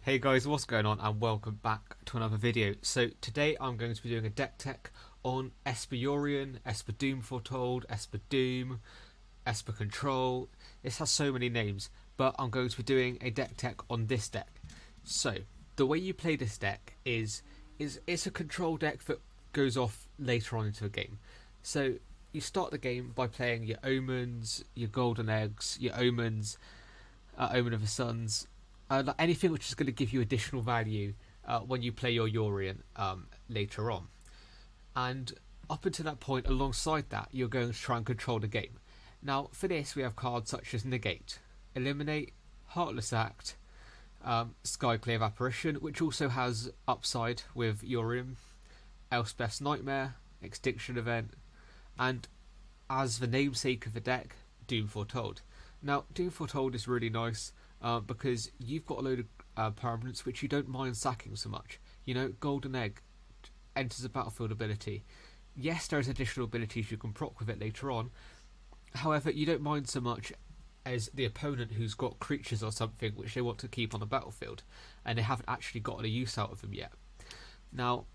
Hey guys, what's going on, and welcome back to another video. So today I'm going to be doing a deck tech on Esper Yorion, Esper Doom Foretold, Esper Doom, Esper Control. This has so many names, but I'm going to be doing a deck tech on this deck. So the way you play this deck is it's a control deck that goes off later on into the game. So you start the game by playing your Omens, your Golden Eggs, your Omens, Omen of the Suns, like anything which is going to give you additional value when you play your Yorion later on. And up until that point, alongside that, you're going to try and control the game. Now, for this, we have cards such as Negate, Eliminate, Heartless Act, Skyclave Apparition, which also has upside with Yorion, Elspeth's Nightmare, Extinction Event, and as the namesake of the deck, Doom Foretold. Now, Doom Foretold is really nice because you've got a load of permanents which you don't mind sacking so much. You know, Golden Egg enters a battlefield ability. Yes, there's additional abilities you can proc with it later on. However, you don't mind so much as the opponent who's got creatures or something which they want to keep on the battlefield, and they haven't actually gotten a use out of them yet. Now,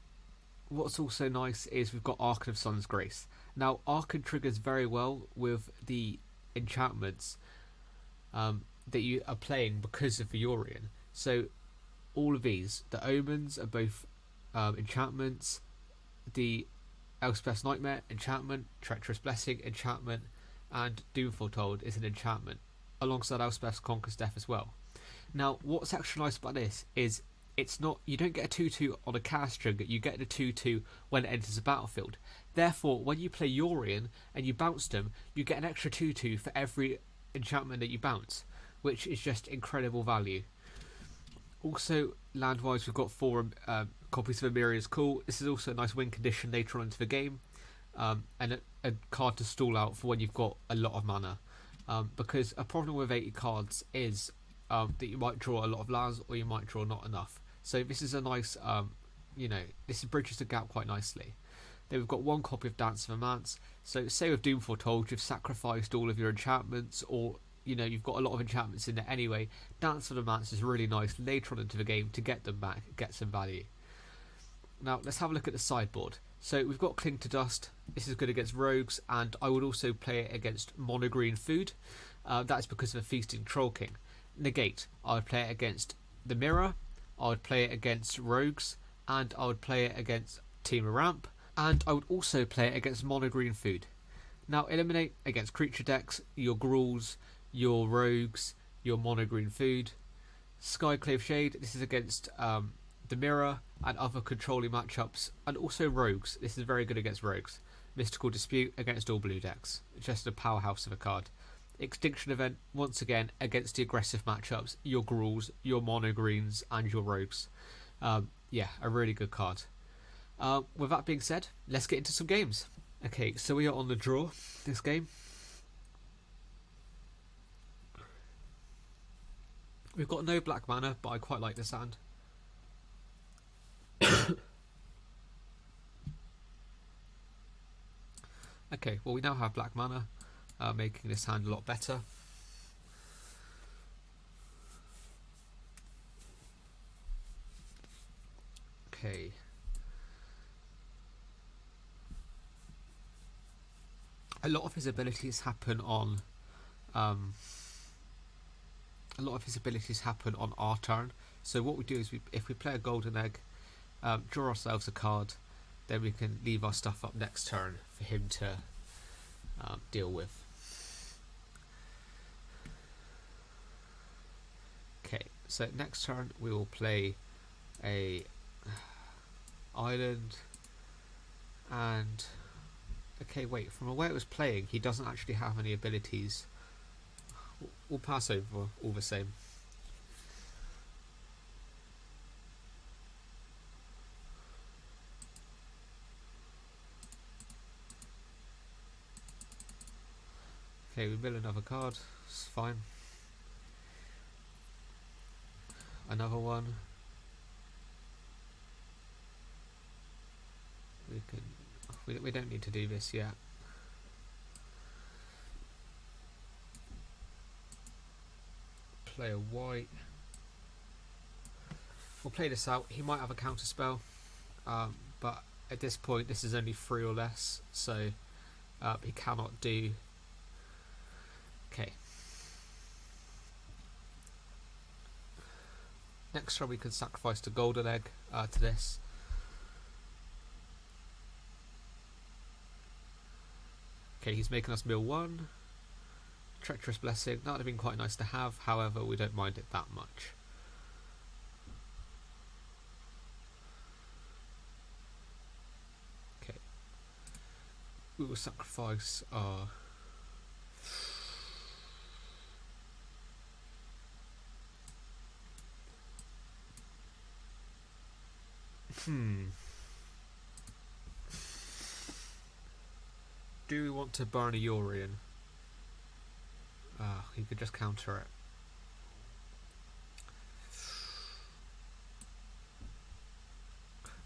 what's also nice is we've got Archon of Sun's Grace. Now, Archon triggers very well with the enchantments that you are playing because of the Yorion. So all of these, the Omens are both enchantments, the Elspeth's Nightmare enchantment, Treacherous Blessing enchantment, and Doom Foretold is an enchantment alongside Elspeth's Conquer's Death as well. Now, what's actually nice about this is it's not, you don't get a 2/2 on a cast trigger, you get a 2/2 when it enters the battlefield. Therefore, when you play Yorion and you bounce them, you get an extra 2/2 for every enchantment that you bounce, which is just incredible value. Also, land-wise, we've got 4 copies of Emeria's Call. This is also a nice win condition later on into the game, and a card to stall out for when you've got a lot of mana. Because a problem with 80 cards is that you might draw a lot of lands or you might draw not enough. So this is a nice, this bridges the gap quite nicely. Then we've got 1 copy of Dance of the Manse. So say with Doom Foretold, you've sacrificed all of your enchantments, or you've got a lot of enchantments in there anyway. Dance of the Manse is really nice later on into the game to get them back, get some value. Now let's have a look at the sideboard. So we've got Cling to Dust. This is good against rogues, and I would also play it against mono green food. That's because of a Feasting Troll King. Negate, I would play it against the Mirror, I would play it against rogues, and I would play it against Temur Ramp, and I would also play it against mono green food. Now Eliminate against creature decks, your gruuls, your rogues, your mono green food. Skyclave Shade, this is against the Mirror and other controlling matchups, and also rogues. This is very good against rogues. Mystical Dispute against all blue decks. Just a powerhouse of a card. Extinction Event, once again, against the aggressive matchups, your gruuls, your mono greens, and your rogues. Yeah, a really good card. With that being said, let's get into some games. Okay, so we are on the draw this game. We've got no black mana, but I quite like this hand. Okay, well we now have black mana, making this hand a lot better. Okay. A lot of his abilities happen on our turn. So what we do is if we play a Golden Egg, draw ourselves a card, then we can leave our stuff up next turn for him to deal with. Okay, so next turn we will play a island, and okay, wait, from the way it was playing, he doesn't actually have any abilities. We'll pass over all the same. Okay, we mill another card, it's fine. Another one. We don't need to do this yet. Play a white. we'll play this out. He might have a counter spell, but at this point this is only 3 or less, so he cannot do. Okay. Next turn we can sacrifice the golden egg to this. Okay, he's making us mill 1. Treacherous Blessing, that would have been quite nice to have, however we don't mind it that much. Okay. We will sacrifice our... Do we want to burn a Yorion? He could just counter it.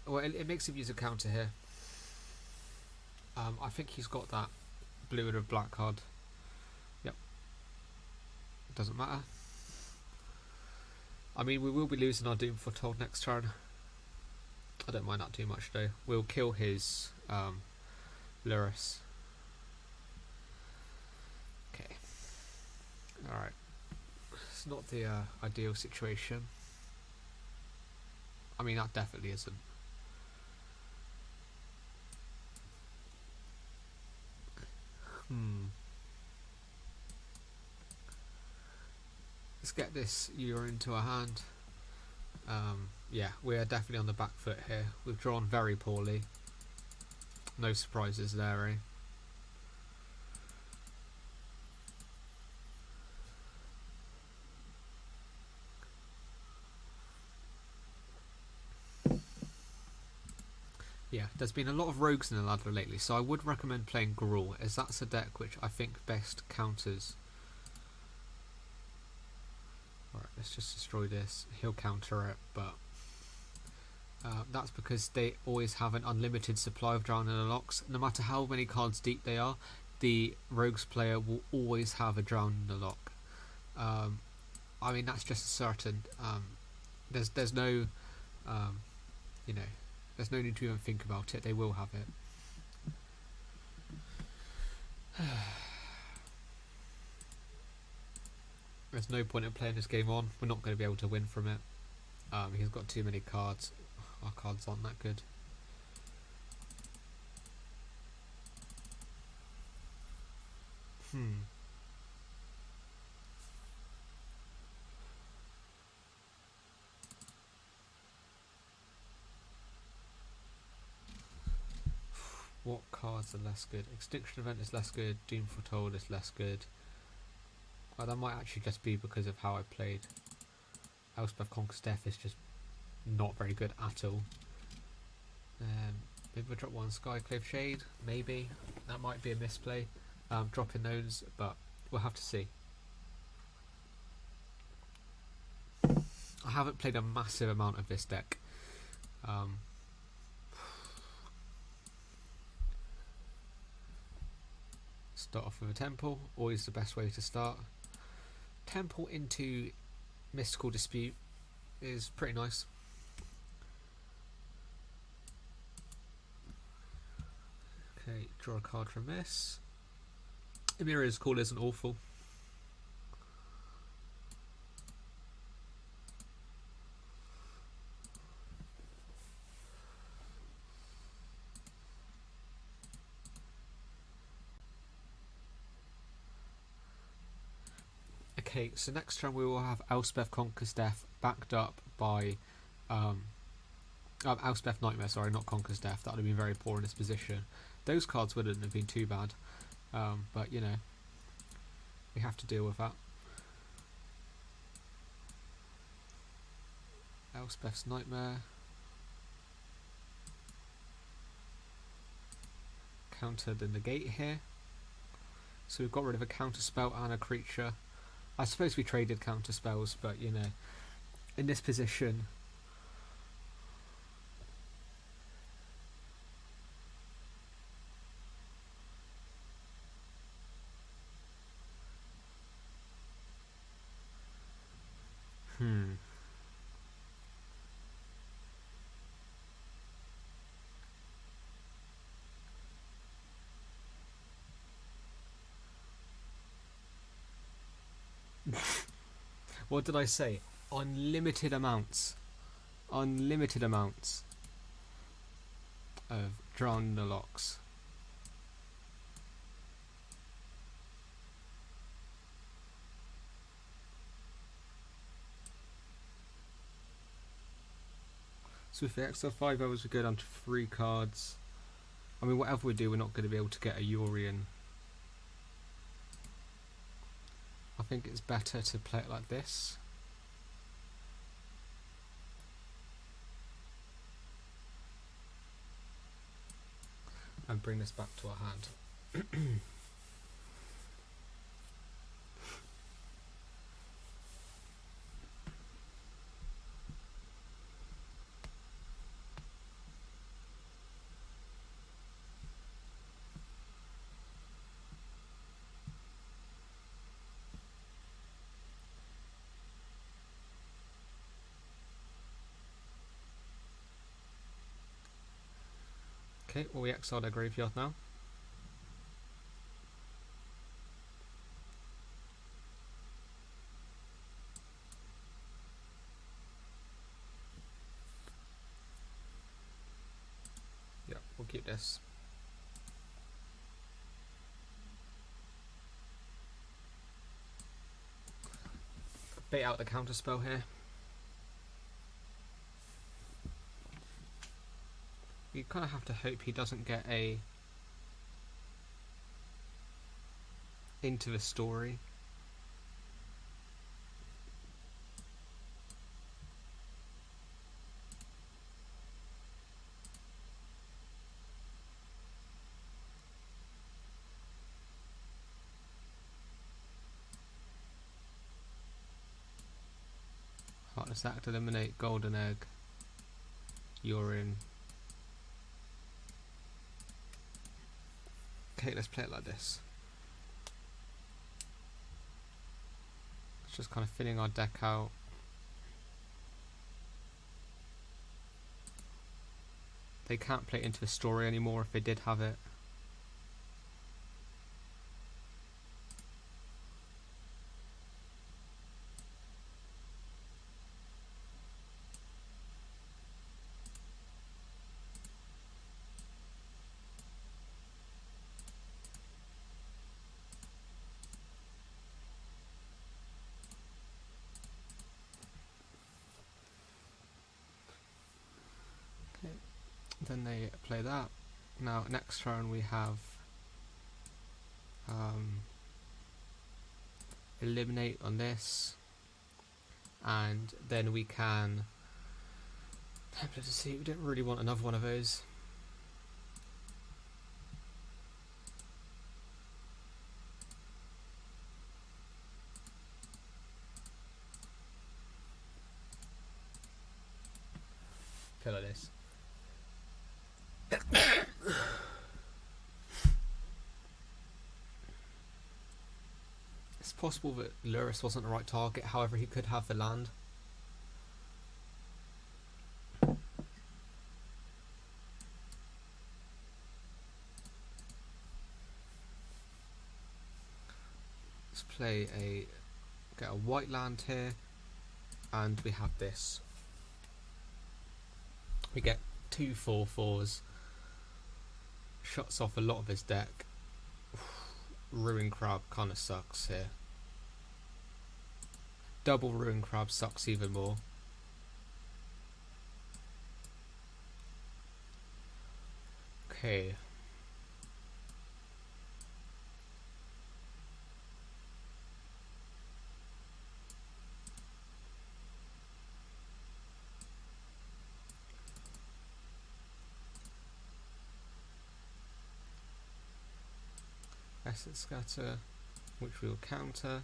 Well, it makes him use a counter here. I think he's got that blue and a black card. Yep. Doesn't matter. I mean, we will be losing our Doom Foretold next turn. I don't mind that too much though. We'll kill his Lurrus. Okay. Alright. It's not the ideal situation. I mean, that definitely isn't. Let's get this Yorion into our hand. Yeah, we are definitely on the back foot here. We've drawn very poorly. No surprises there, eh? Yeah, there's been a lot of rogues in the ladder lately, so I would recommend playing Gruul, as that's a deck which I think best counters. Alright, let's just destroy this. He'll counter it, but that's because they always have an unlimited supply of Drown in the Locks. No matter how many cards deep they are, the rogues player will always have a Drown in the Lock. I mean, that's just certain. There's no, you know, there's no need to even think about it. They will have it. There's no point in playing this game on. We're not going to be able to win from it. He's got too many cards. Our cards aren't that good. What cards are less good? Extinction Event is less good. Doom Foretold is less good. Well, that might actually just be because of how I played. Elspeth Conquers Death is just not very good at all. Maybe we'll drop one Skyclave Shade. Maybe that might be a misplay. Dropping those, but we'll have to see. I haven't played a massive amount of this deck. Start off with a Temple, always the best way to start. Temple into Mystical Dispute is pretty nice. Okay, draw a card from this. Emeria's Call isn't awful. Okay, so next turn we will have Elspeth Conquers Death backed up by Elspeth Nightmare, sorry, not Conquers Death. That would have been very poor in this position. Those cards wouldn't have been too bad, but you know, we have to deal with that. Elspeth's Nightmare. Counter the Negate here. So we've got rid of a counter spell and a creature. I suppose we traded counter spells, but you know, in this position, What did I say? Unlimited amounts. Unlimited amounts of Drownalocks. So if the extra 5 hours we go down to 3 cards. I mean, whatever we do, we're not going to be able to get a Yorion. I think it's better to play it like this. And bring this back to our hand. Okay, well, we exiled our graveyard now. Yeah, we'll keep this. Bait out the counter spell here. You kind of have to hope he doesn't get a into the story. Heartless Act, eliminate Golden Egg, Yorion. Okay, let's play it like this. It's just kind of filling our deck out. They can't play it into the story anymore if they did have it. Then they play that. Now next turn we have eliminate on this, and then we can Temple of Deceit. We don't really want another one of those. Play like this. It's possible that Luris wasn't the right target, however he could have the land. Let's get a white land here, and we have this. We get 2 4/4s. Shuts off a lot of his deck. Ruin Crab kind of sucks here. Double Ruin Crab sucks even more. Okay. Asset Scatter, which we will counter.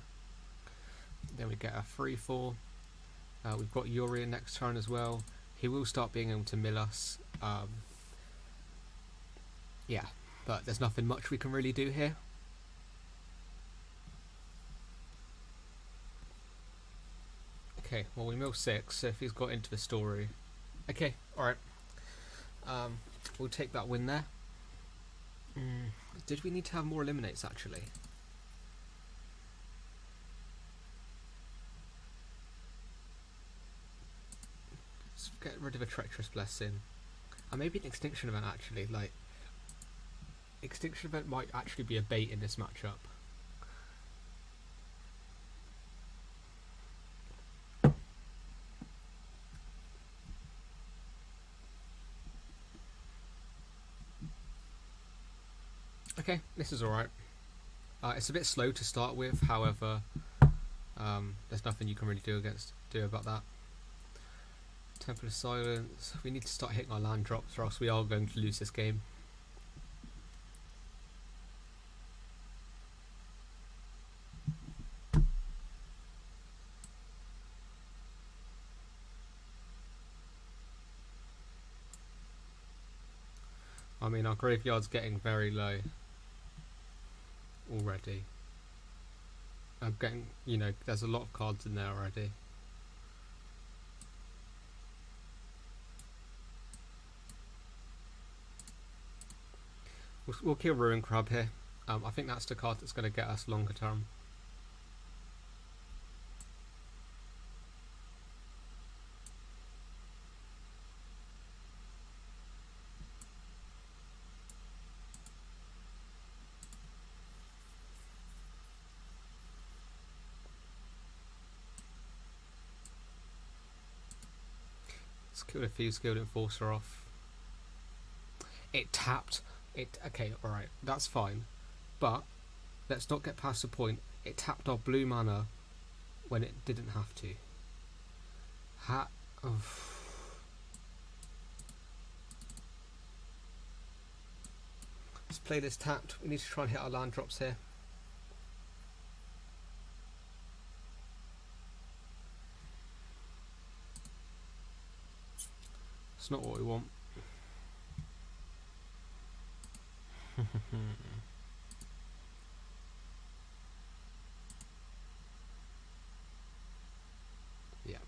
Then we get a 3/4. We've got Yorion next turn as well. He will start being able to mill us. Yeah, but there's nothing much we can really do here. Okay, well we mill 6, so if he's got into the story. Okay, alright. We'll take that win there. Did we need to have more eliminates actually? get rid of a Treacherous Blessing. And maybe an Extinction Event actually. Like, Extinction Event might actually be a bait in this matchup. Okay, this is alright. It's a bit slow to start with, however, there's nothing you can really do about that. Temple of Silence. We need to start hitting our land drops, or else we are going to lose this game. I mean, our graveyard's getting very low already. I'm getting, you know, there's a lot of cards in there already. We'll kill Ruin Crab here. I think that's the card that's going to get us longer term. Let's kill the Thieves Guild Enforcer off. It tapped. Okay, alright, that's fine. But let's not get past the point. It tapped our blue mana when it didn't have to. Let's play this tapped. We need to try and hit our land drops here. It's not what we want. Yeah.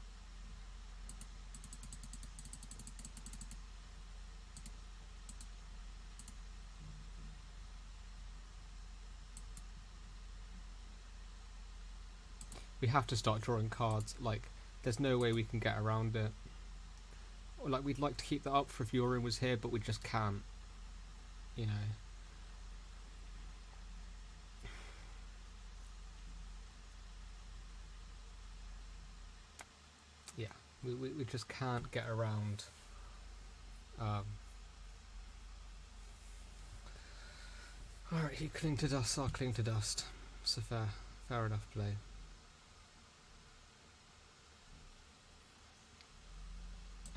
We have to start drawing cards. Like, there's no way we can get around it. Like, we'd like to keep that up for if Yorion was here, but we just can't. You know. Yeah, we just can't get around. Alright, you cling to dust, I'll cling to dust. It's a fair enough play.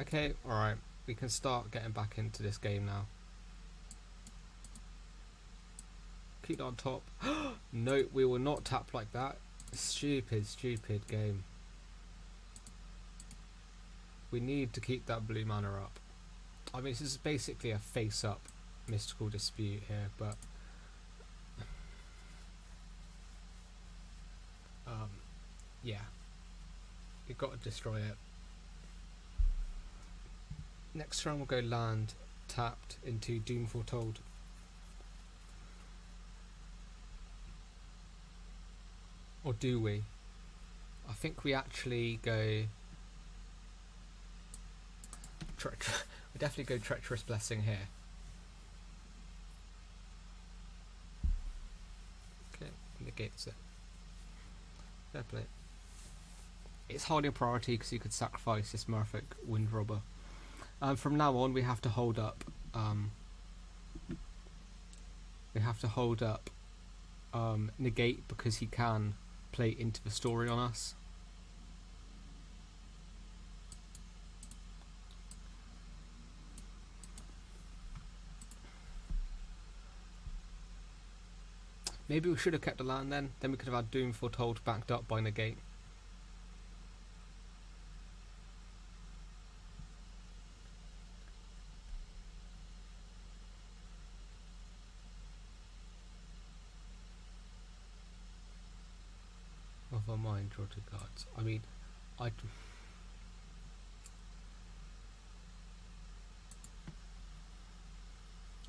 Okay, alright, we can start getting back into this game now. Keep it on top. No, we will not tap like that. Stupid game. We need to keep that blue mana up. I mean, this is basically a face-up mystical dispute here, but yeah, you've got to destroy it. Next turn we'll go land tapped into Doom Foretold. Or do we? I think we actually go... we definitely go Treacherous Blessing here. Okay, negates it. Fair play. It's hardly a priority because you could sacrifice this Murphic Wind Robber. From now on we have to hold up Negate, because he can play into the story on us. Maybe we should have kept the land then we could have had Doom Foretold backed up by Negate. Of our mind, draw two cards. I mean, I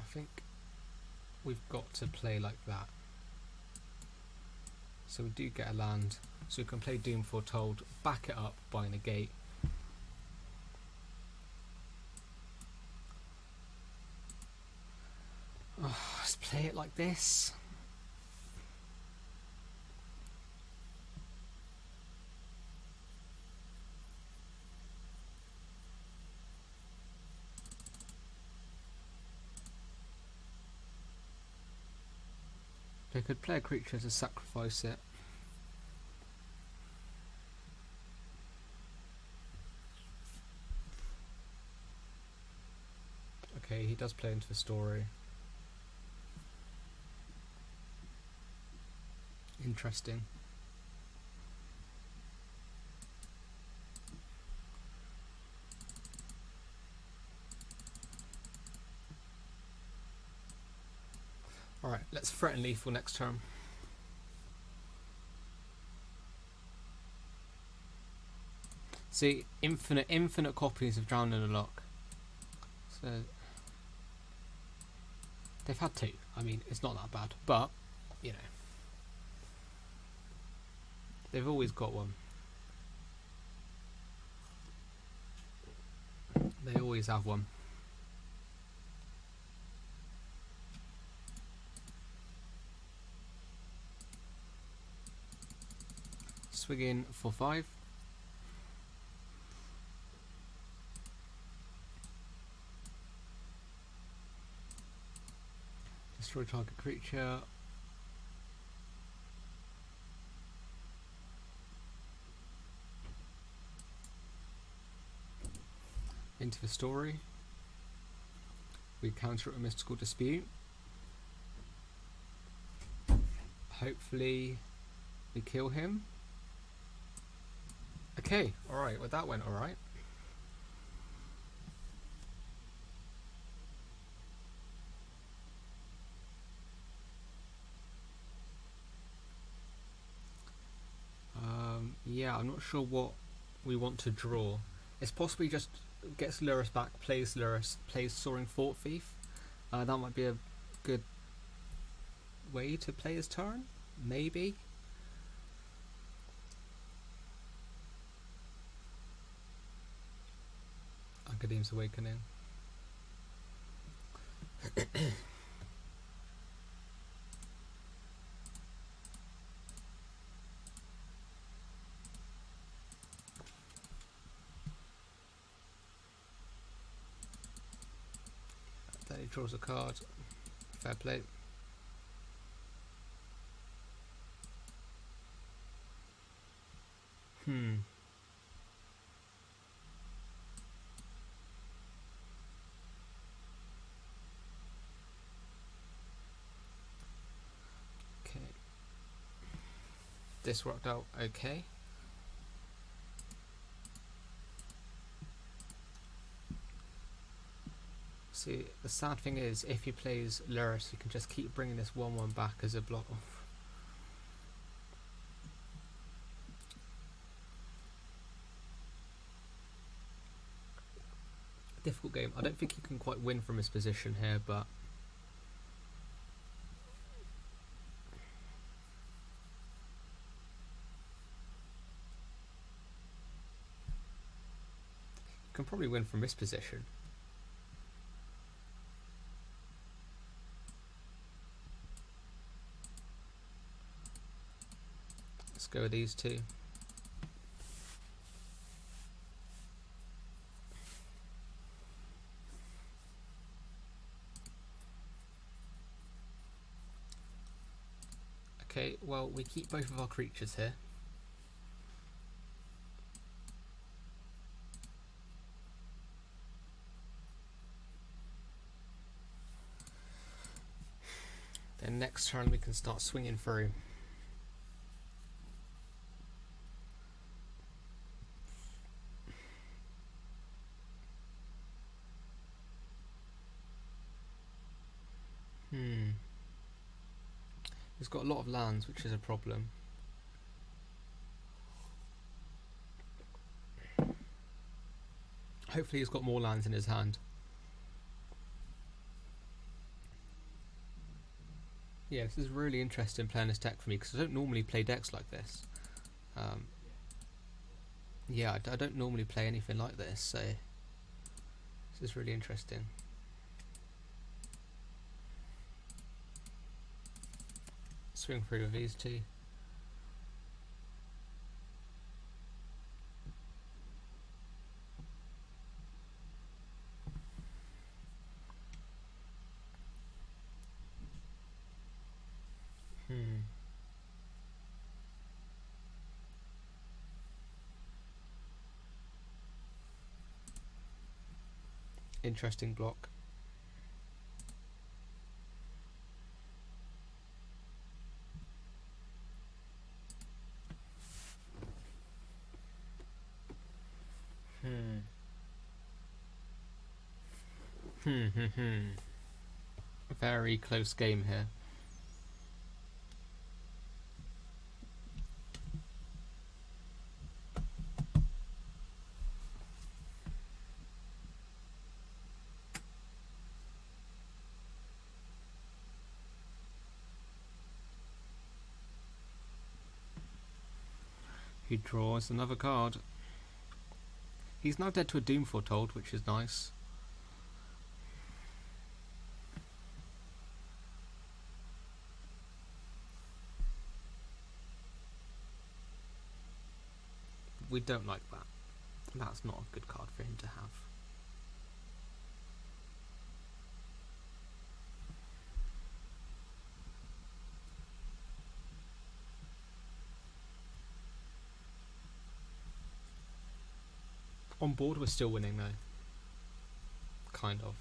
think we've got to play like that. So we do get a land, so we can play Doom Foretold, back it up by Negate. like this. They could play a creature to sacrifice it. Okay, he does play into the story. Interesting. Alright, let's threaten lethal next turn. See, infinite copies of Drown in a Lock. So they've had 2. I mean, it's not that bad, but you know, they've always got one. They always have one. Swing in for 5. Destroy target creature. Into the story. We counter it with Mystical Dispute. Hopefully we kill him. Okay, alright, well that went alright. Yeah, I'm not sure what we want to draw. It's possibly just gets Lurrus back, plays Lurrus, plays Soaring Fort Thief. That might be a good way to play his turn, maybe. Academ's Awakening. Then he draws a card. Fair play. Okay. This worked out okay. See, the sad thing is, if he plays Lurrus, you can just keep bringing this 1/1 back as a block off. Difficult game. I don't think he can quite win from his position here, but he can probably win from this position. Let's go with these 2. Okay, well, we keep both of our creatures here. Then next turn we can start swinging through. He's got a lot of lands, which is a problem. Hopefully he's got more lands in his hand. Yeah, this is really interesting playing this deck for me, because I don't normally play decks like this. Yeah, I don't normally play anything like this, so this is really interesting. swing through with these two. Interesting block. Very close game here. He draws another card. He's now dead to a Doom Foretold, which is nice. We don't like that. That's not a good card for him to have. On board, we're still winning though. Kind of.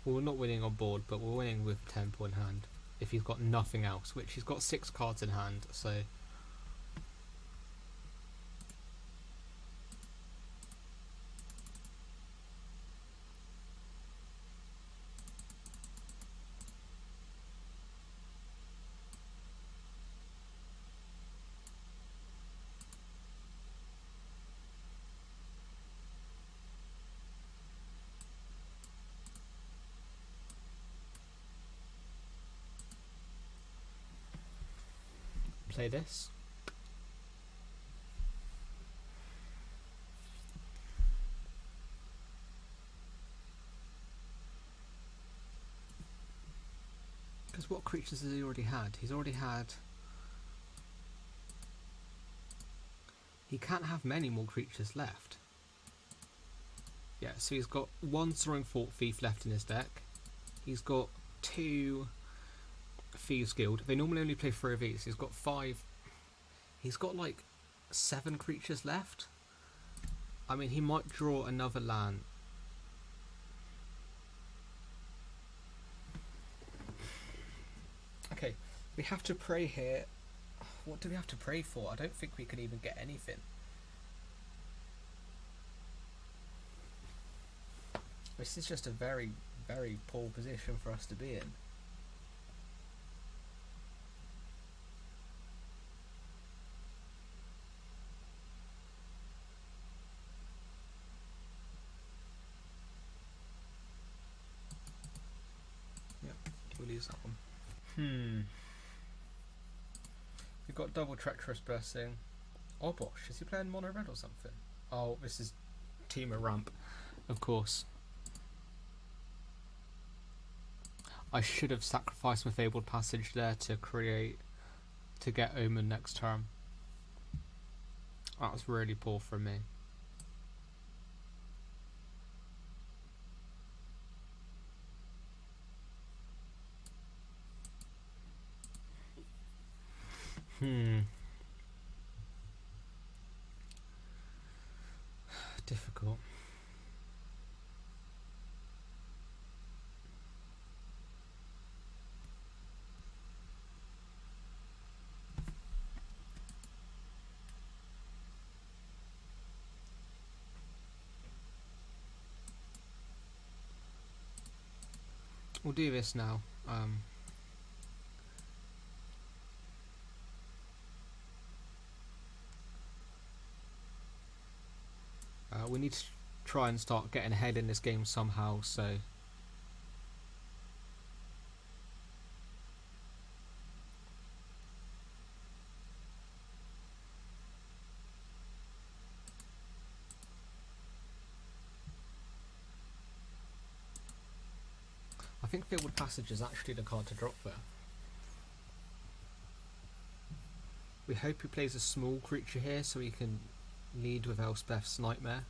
Well, we're not winning on board, but we're winning with tempo in hand. If he's got nothing else, which he's got 6 cards in hand, so... Play this. Because what creatures has he already had? He's already had... He can't have many more creatures left. Yeah, so he's got 1 Soaring Fort Thief left in his deck. He's got 2... Thieves Guild. They normally only play 3 of these. He's got 5. He's got like 7 creatures left. I mean, he might draw another land. Okay, we have to pray here. What do we have to pray for? I don't think we can even get anything. This is just a very, very poor position for us to be in. We'll use that one. We've got double Treacherous Blessing. Oh bosh, is he playing mono red or something? Oh, this is Temur ramp, of course. I should have sacrificed my Fabled Passage there to get Omen next turn. That was really poor from me. Difficult. We'll do this now. We need to try and start getting ahead in this game somehow, so... I think Fabled Passage is actually the card to drop there. We hope he plays a small creature here so he can lead with Elspeth's Nightmare.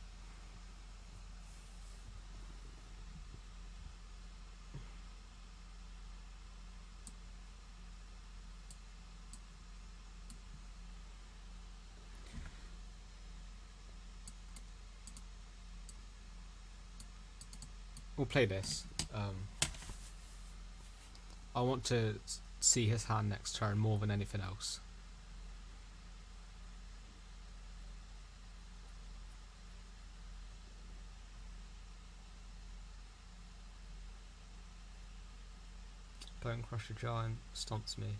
We'll play this. I want to see his hand next turn more than anything else. Bone Crusher Giant stomps me.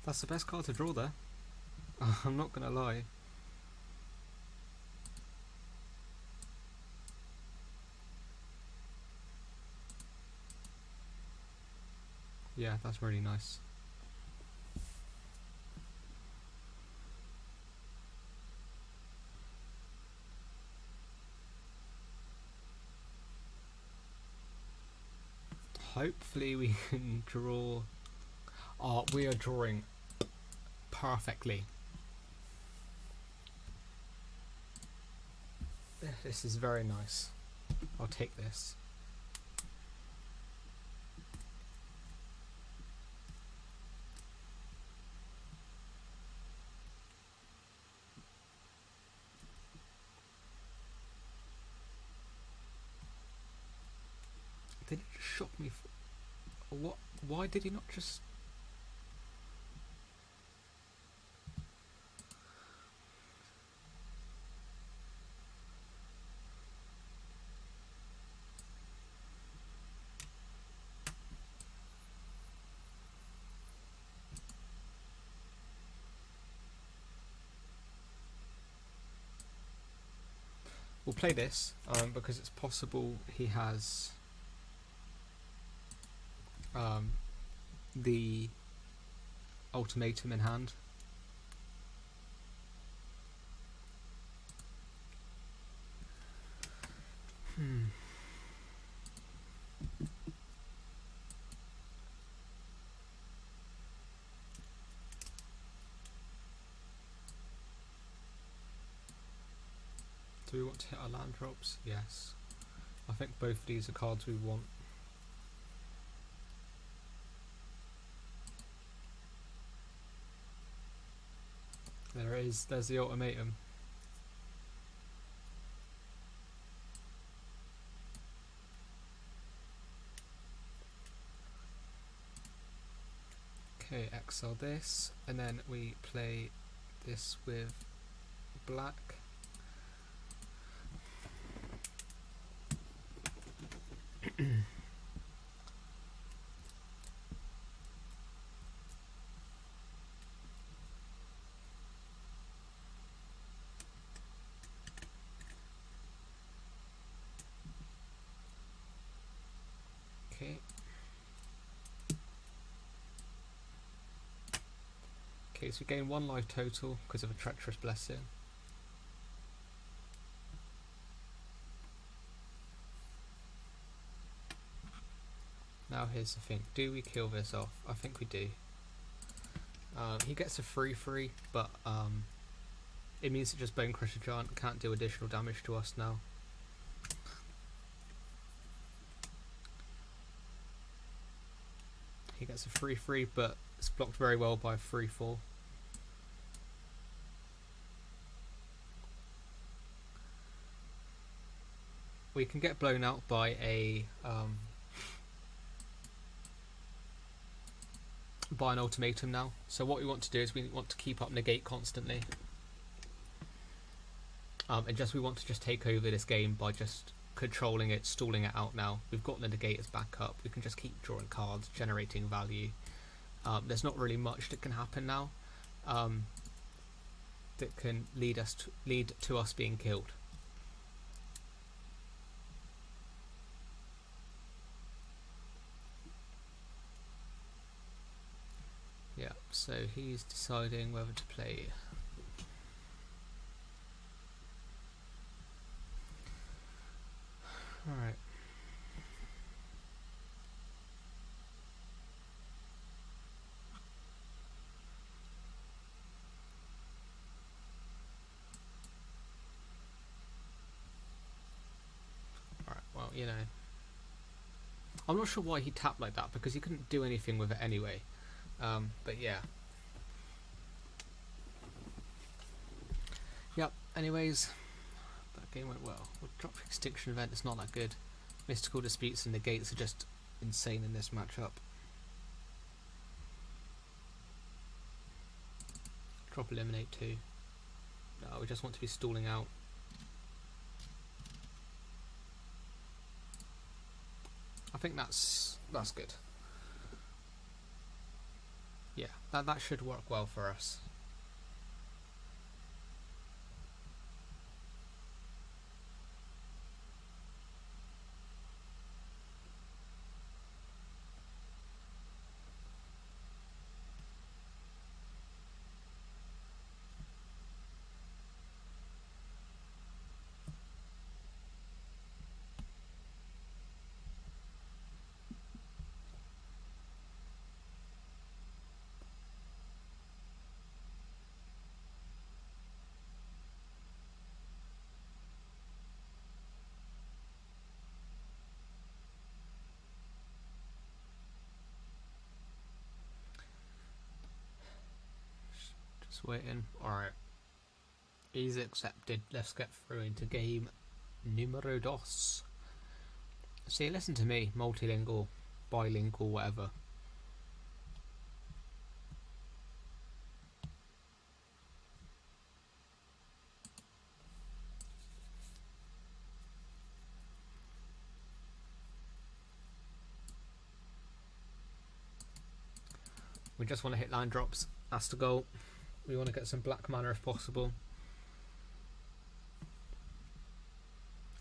That's the best card to draw there. I'm not gonna lie. Yeah, that's really nice. Hopefully we can draw. Oh, we are drawing perfectly. This is very nice. I'll take this. Did he just shock me? What? Why did he not just? We'll play this because it's possible he has the ultimatum in hand. Do we want to hit our land drops? Yes. I think both of these are cards we want. There it is, there's the ultimatum. Okay, exile this, and then we play this with black. Okay. Okay, so we gain 1 life total because of a Treacherous Blessing. Now here's the thing, do we kill this off? I think we do. He gets a 3/3, but it means that just Bone Crusher Giant can't do additional damage to us now. He gets a 3/3, but it's blocked very well by a 3/4. We can get blown out by a by an ultimatum now. So what we want to do is we want to keep up Negate constantly, and we want to just take over this game by just controlling it, stalling it out. Now we've got the Negate as backup, we can just keep drawing cards, generating value. There's not really much that can happen now that can lead to us being killed. So he's deciding whether to play. Alright. Alright, well, you know. I'm not sure why he tapped like that, because he couldn't do anything with it anyway. But yeah. Yep, anyways, that game went well. We'll drop Extinction Event, it's not that good. Mystical Disputes and Negates are just insane in this matchup. Drop Eliminate too. No, we just want to be stalling out. I think that's good. Yeah, that should work well for us. Just waiting. Alright. He's accepted. Let's get through into game numero dos. See, listen to me. Multilingual, bilingual, whatever. We just want to hit land drops. That's the goal. We want to get some black mana if possible.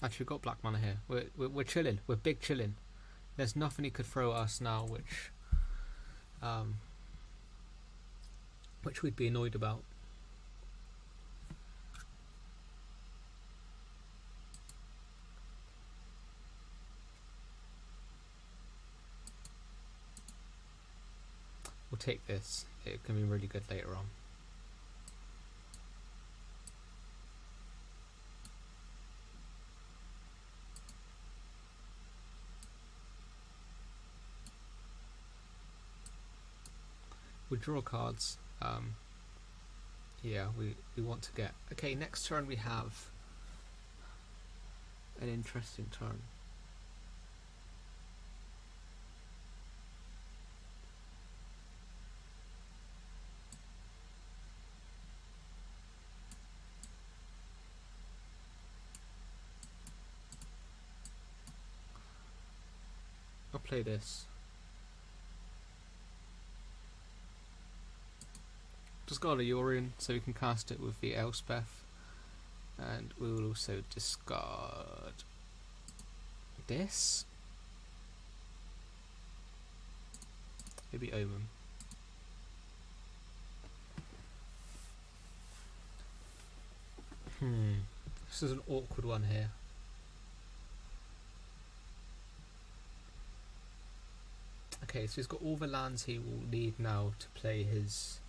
Actually, we've got black mana here. We're chilling. We're big chilling. There's nothing he could throw at us now, which we'd be annoyed about. We'll take this. It can be really good later on. We draw cards. Yeah, we want to get. Okay, next turn we have an interesting turn. I'll play this. Discard a Yorion so we can cast it with the Elspeth, and we will also discard this. Maybe Omen. This is an awkward one here. Okay, so he's got all the lands he will need now to play his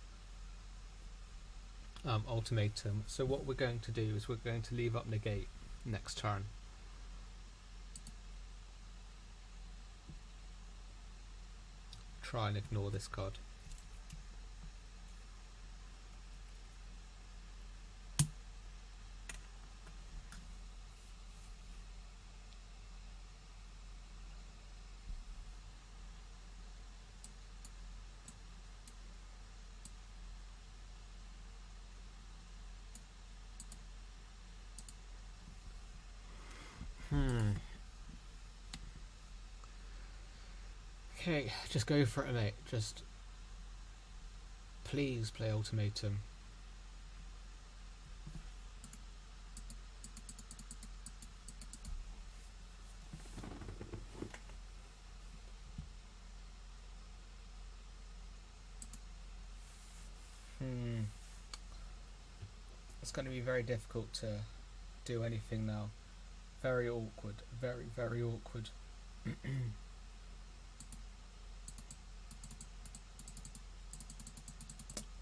ultimatum. So what we're going to do is we're going to leave up Negate next turn. Try and ignore this card. Okay, just go for it, mate. Just please play ultimatum. It's going to be very difficult to do anything now. Very awkward. Very, very awkward.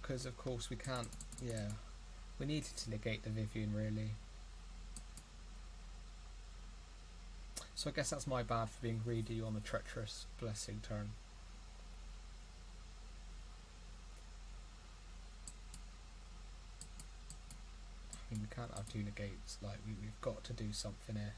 Because of course we can't, yeah, we needed to negate the Vivian really. So I guess that's my bad for being greedy on the Treacherous Blessing turn. I mean, we can't have 2 negates, like we've got to do something here.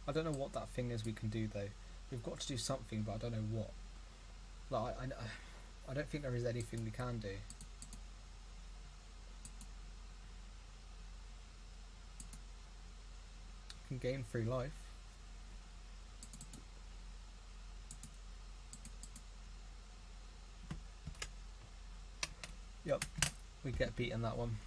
I don't know what that thing is we can do though. We've got to do something, but I don't know what. Like I don't think there is anything we can do. We can gain free life. Yep, we get beaten that one.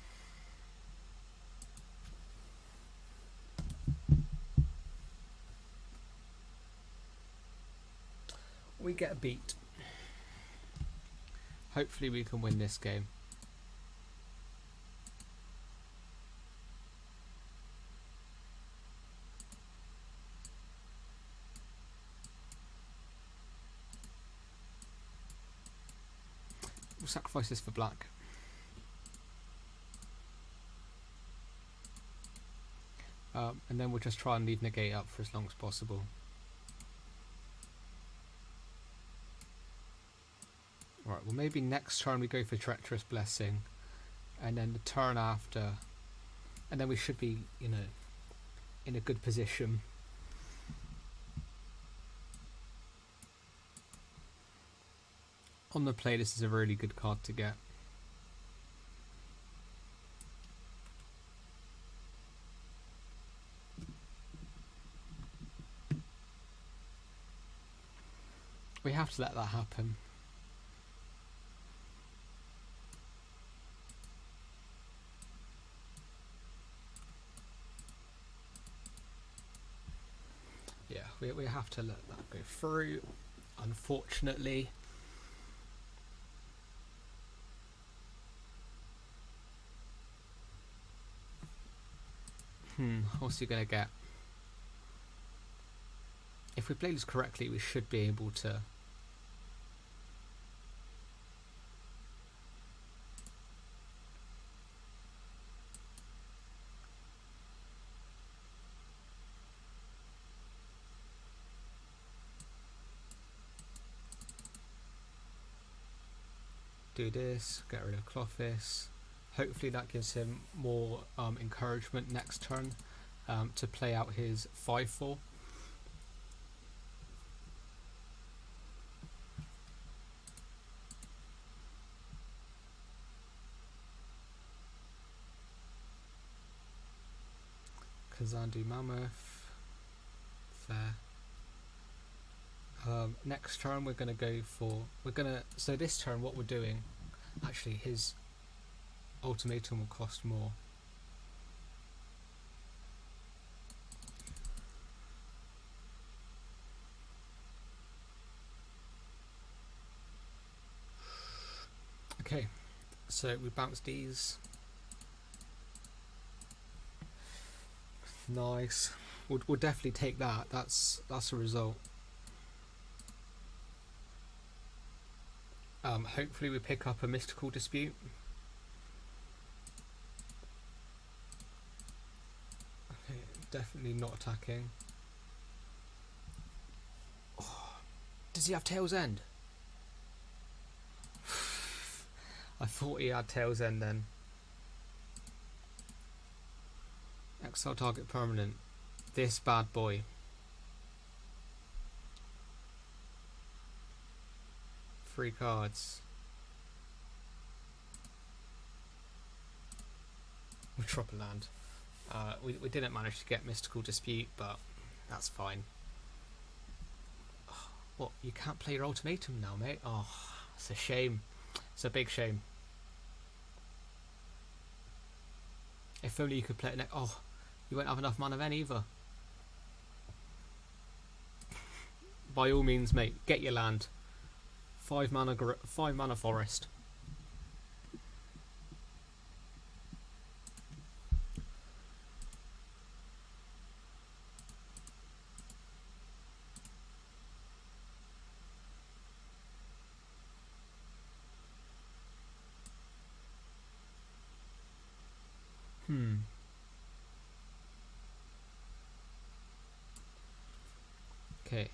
We get beat. Hopefully we can win this game. We'll sacrifice this for black. And then we'll just try and leave Negate up for as long as possible. Right, well maybe next turn we go for Treacherous Blessing, and then the turn after, and then we should be, you know, in a good position. On the play, this is a really good card to get. We have to let that happen. Yeah, we have to let that go through, unfortunately. What's he going to get? If we play this correctly, we should be able to... do this, get rid of Clothis. Hopefully that gives him more encouragement next turn to play out his 5/4. Kazandu Mammoth. Fair. Next turn we're going to go for... So this turn what we're doing... Actually his ultimatum will cost more. Okay, so we bounce these. Nice. We'll definitely take that. That's a result. Hopefully we pick up a Mystical Dispute. Okay, definitely not attacking. Oh, does he have Tail's End? I thought he had Tail's End then. Exile target permanent. This bad boy. Three cards. We drop a land. We didn't manage to get Mystical Dispute, but that's fine. Oh, what? You can't play your ultimatum now, mate? Oh, it's a shame. It's a big shame. If only you could play it next. Oh, you won't have enough mana then either. By all means, mate, get your land. five mana forest. Okay.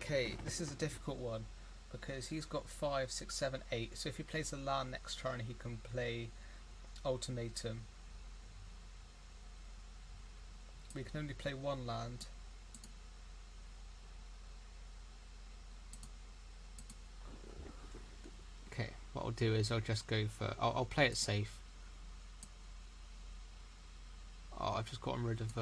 Okay, this is a difficult one because he's got 5, 6, 7, 8. So if he plays a land next turn, he can play Ultimatum. We can only play one land. Okay, what I'll do is I'll just go for... I'll play it safe. Oh, I've just gotten rid of...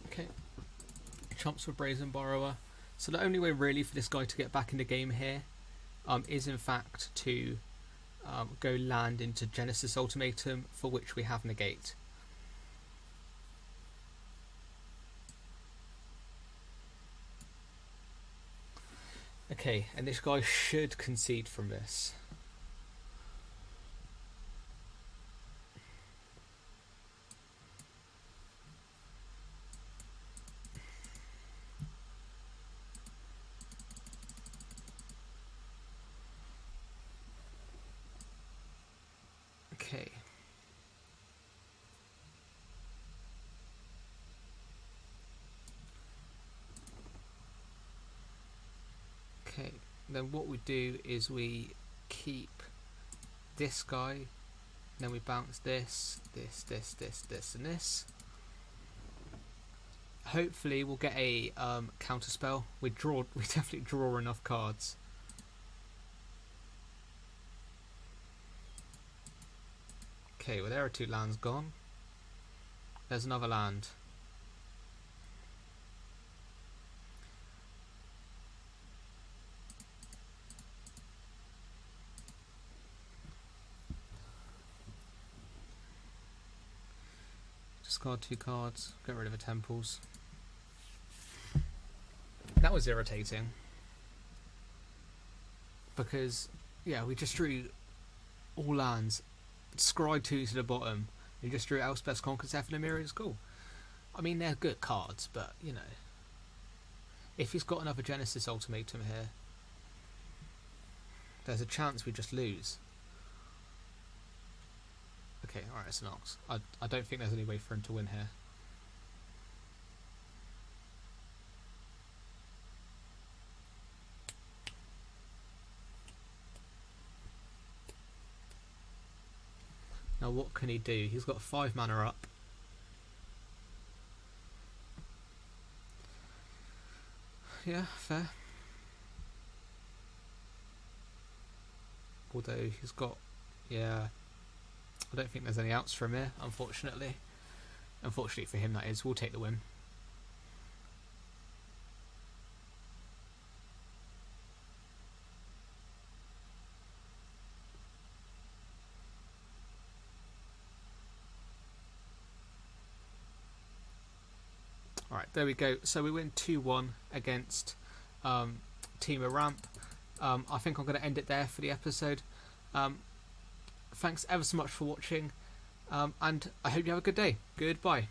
Okay. Chumps for Brazen Borrower. So the only way really for this guy to get back in the game here is in fact to go land into Genesis Ultimatum, for which we have Negate. Okay, and this guy should concede from this. Okay. Okay, then what we do is we keep this guy, then we bounce this, and this. Hopefully we'll get a counter spell. We definitely draw enough cards. Okay, well there are 2 lands gone. There's another land. Discard 2 cards, get rid of the temples. That was irritating. Because, yeah, we just drew all lands. Scry 2 to the bottom. You just drew Elspeth's Conquest F and Emeria. It's cool. I mean, they're good cards, but, you know. If he's got another Genesis Ultimatum here, there's a chance we just lose. Okay, alright, it's an Ox. I don't think there's any way for him to win here. Now what can he do? He's got 5 mana up. Yeah, fair. Although he's got... yeah... I don't think there's any outs from here, unfortunately. Unfortunately for him, that is. We'll take the win. Alright, there we go. So we win 2-1 against Team Ramp. I think I'm going to end it there for the episode. Thanks ever so much for watching, and I hope you have a good day. Goodbye.